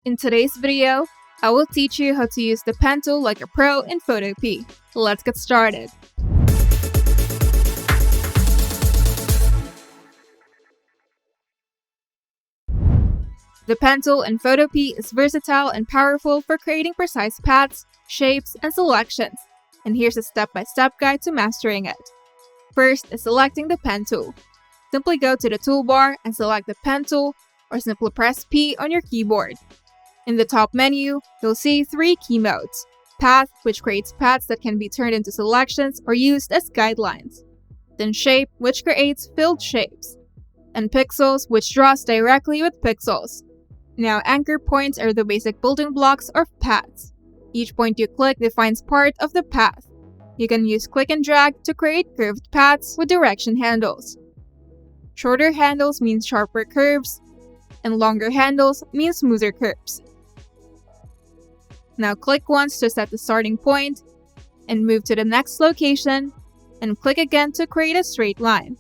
In today's video, I will teach you how to use the pen tool like a pro in Photopea. Let's get started. The pen tool in Photopea is versatile and powerful for creating precise paths, shapes, and selections. And here's a step-by-step guide to mastering it. First is selecting the pen tool. Simply go to the toolbar and select the pen tool, or simply press P on your keyboard. In the top menu, you'll see three key modes: Path, which creates paths that can be turned into selections or used as guidelines; then Shape, which creates filled shapes; and Pixels, which draws directly with pixels. Now, anchor points are the basic building blocks of paths. Each point you click defines part of the path. You can use click and drag to create curved paths with direction handles. Shorter handles mean sharper curves, and longer handles mean smoother curves. Now click once to set the starting point, and move to the next location, and click again to create a straight line,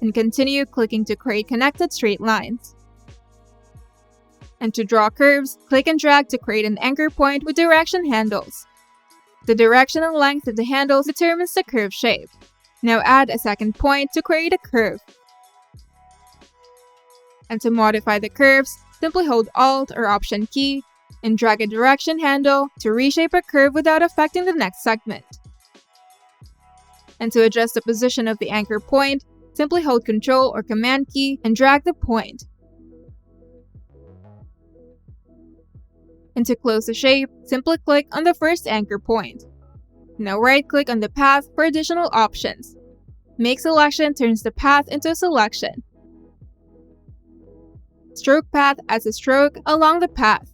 and continue clicking to create connected straight lines. And to draw curves, click and drag to create an anchor point with direction handles. The direction and length of the handles determines the curve shape. Now add a second point to create a curve. And to modify the curves, simply hold Alt or Option key and drag a direction handle to reshape a curve without affecting the next segment. And to adjust the position of the anchor point, simply hold Ctrl or Command key and drag the point. And to close the shape, simply click on the first anchor point. Now right-click on the path for additional options. Make Selection turns the path into a selection. Stroke Path adds a stroke along the path.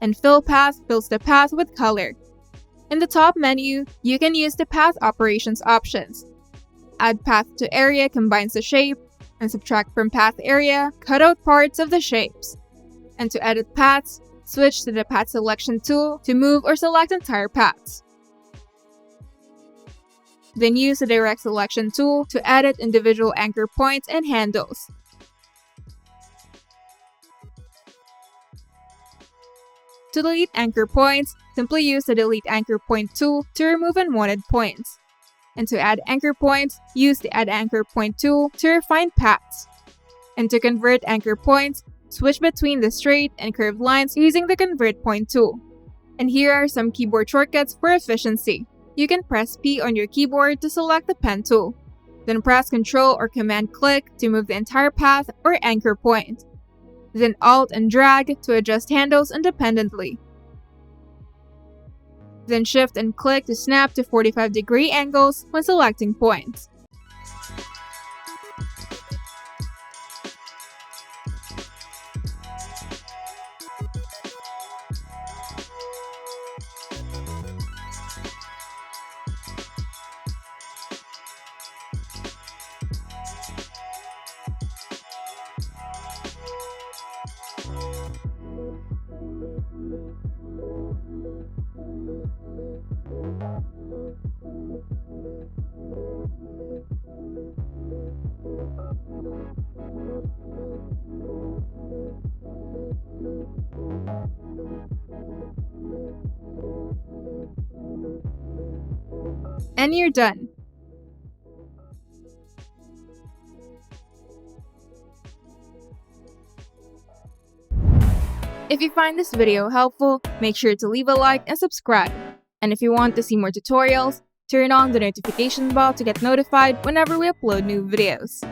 And Fill Path fills the path with color. In the top menu, you can use the Path Operations options. Add Path to Area combines the shape, and Subtract from Path Area cut out parts of the shapes. And to edit paths, switch to the Path Selection tool to move or select entire paths. Then use the Direct Selection tool to edit individual anchor points and handles. To delete anchor points, simply use the Delete Anchor Point tool to remove unwanted points. And to add anchor points, use the Add Anchor Point tool to refine paths. And to convert anchor points, switch between the straight and curved lines using the Convert Point tool. And here are some keyboard shortcuts for efficiency. You can press P on your keyboard to select the pen tool. Then press Ctrl or Command click to move the entire path or anchor point. Then Alt and drag to adjust handles independently. Then Shift and click to snap to 45-degree angles when selecting points. And you're done. If you find this video helpful, make sure to leave a like and subscribe. And if you want to see more tutorials, turn on the notification bell to get notified whenever we upload new videos.